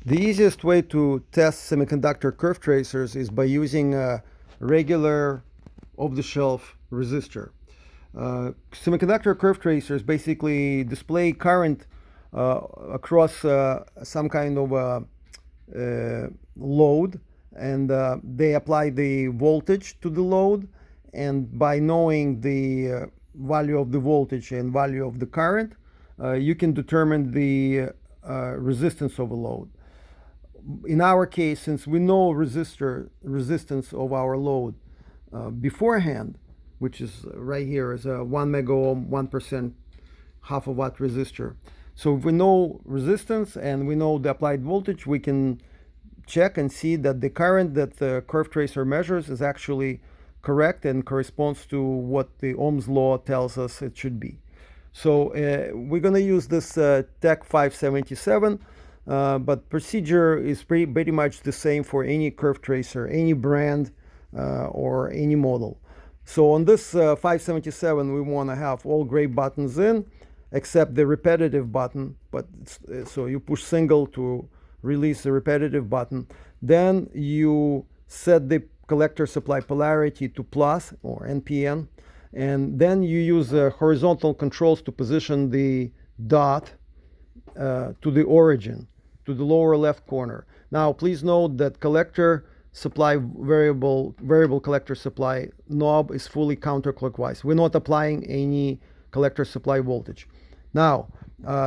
The easiest way to test semiconductor curve tracers is by using a regular off-the-shelf resistor. Semiconductor curve tracers basically display current across some kind of load, and they apply the voltage to the load, and by knowing the value of the voltage and value of the current, you can determine the resistance of a load. In our case, since we know resistance of our load beforehand, which is right here, is a 1 mega ohm, 1% half a watt resistor. So if we know resistance and we know the applied voltage, we can check and see that the current that the curve tracer measures is actually correct and corresponds to what the Ohm's law tells us it should be. So we're going to use this Tech 577, but procedure is pretty much the same for any curve tracer, any brand or any model. So on this 577, we want to have all gray buttons in, except the repetitive button. But so you push single to release the repetitive button. Then you set the collector supply polarity to plus or NPN. And then you use horizontal controls to position the dot to the origin, to the lower left corner. Now, please note that collector supply variable collector supply knob is fully counterclockwise. We're not applying any collector supply voltage. Now,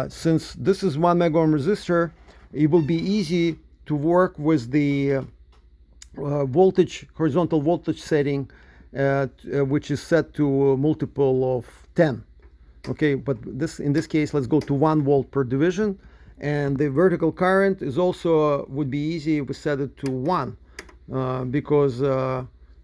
since this is 1 mega ohm resistor, it will be easy to work with the horizontal voltage setting, which is set to a multiple of 10. Okay, but in this case, let's go to 1 volt per division, and the vertical current is also would be easy if we set it to 1, because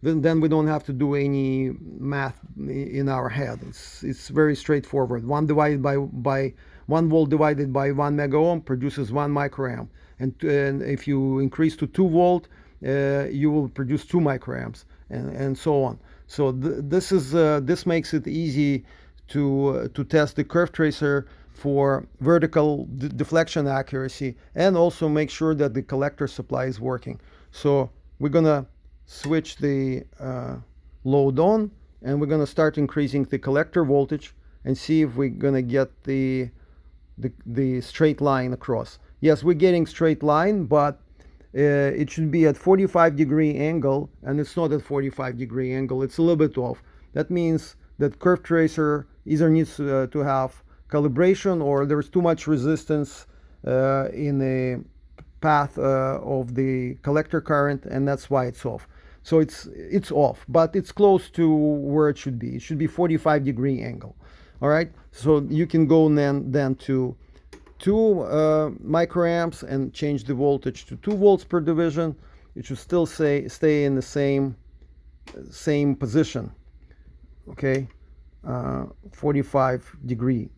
then we don't have to do any math in our head. It's very straightforward. 1 divided by 1 volt divided by 1 mega ohm produces 1 microamp, and if you increase to 2 volt, you will produce 2 microamps, and so on. So this makes it easy to test the curve tracer for vertical deflection accuracy, and also make sure that the collector supply is working. So we're gonna switch the load on, and we're gonna start increasing the collector voltage and see if we're gonna get the straight line across. Yes, we're getting straight line, but it should be at 45-degree angle, and it's not at 45-degree angle. It's a little bit off. That means that curve tracer either needs to have calibration, or there's too much resistance in the path of the collector current, and that's why it's off. So it's off, but it's close to where it should be. It should be 45-degree angle. All right, so you can go then to 2 microamps and change the voltage to 2 volts per division. It should still stay in the same position. Okay, 45-degree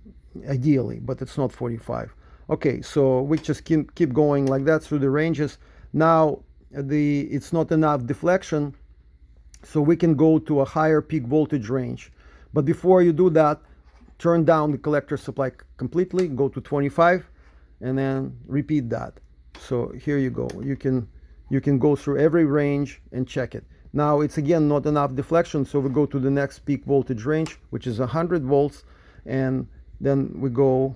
ideally, but it's not 45. Okay, so we just keep going like that through the ranges. Now it's not enough deflection, so we can go to a higher peak voltage range. But before you do that, turn down the collector supply completely, go to 25, and then repeat that. So here you go. You can go through every range and check it. Now it's again not enough deflection, so we go to the next peak voltage range, which is 100 volts, and then we go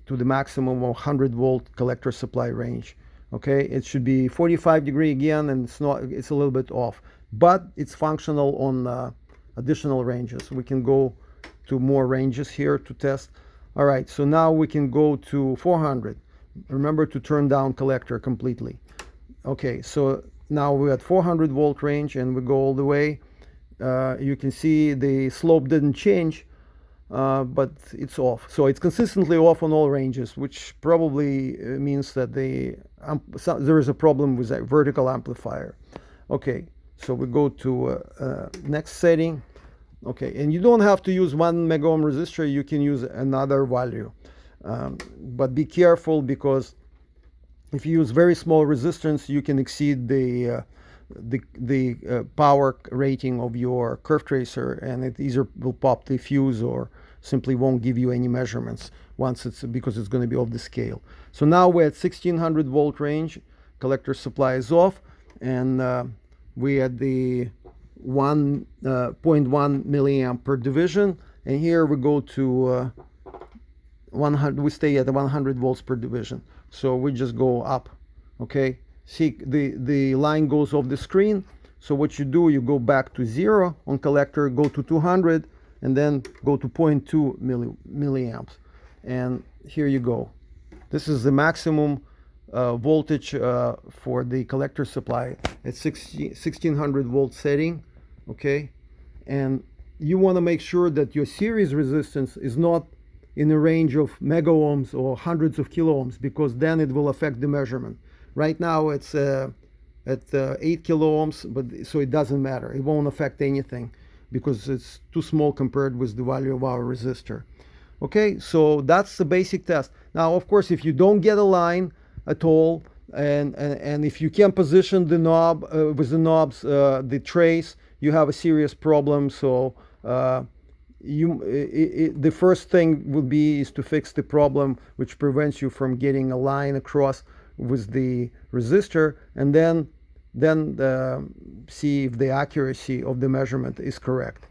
to the maximum of 100 volt collector supply range. Okay, it should be 45-degree again, and it's a little bit off, but it's functional on additional ranges. We can go to more ranges here to test. All right, so now we can go to 400. Remember to turn down collector completely. Okay, so now we're at 400 volt range, and we go all the way. You can see the slope didn't change, but it's off. So it's consistently off on all ranges, which probably means that there is a problem with that vertical amplifier. Okay, so we go to next setting. Okay, and you don't have to use 1 mega ohm resistor. You can use another value, but be careful, because if you use very small resistance, you can exceed the power rating of your curve tracer, and it either will pop the fuse or simply won't give you any measurements. once it's, because it's going to be off the scale. So now we're at 1600 volt range, collector supply is off, and we at the 1.1 milliamp per division, and here we go to 100, we stay at 100 volts per division. So we just go up, okay? See, the line goes off the screen. So what you do, you go back to 0 on collector, go to 200, and then go to 0.2 milliamps. And here you go. This is the maximum voltage for the collector supply at 1600 volt setting, okay? And you want to make sure that your series resistance is not in a range of mega ohms or hundreds of kilo ohms, because then it will affect the measurement. Right now it's at 8 kilo ohms, but so it doesn't matter. It won't affect anything because it's too small compared with the value of our resistor. Okay, so that's the basic test. Now, of course, if you don't get a line at all, and if you can't position the knob with the knobs, the trace, you have a serious problem. So the first thing would be is to fix the problem which prevents you from getting a line across with the resistor, and then see if the accuracy of the measurement is correct.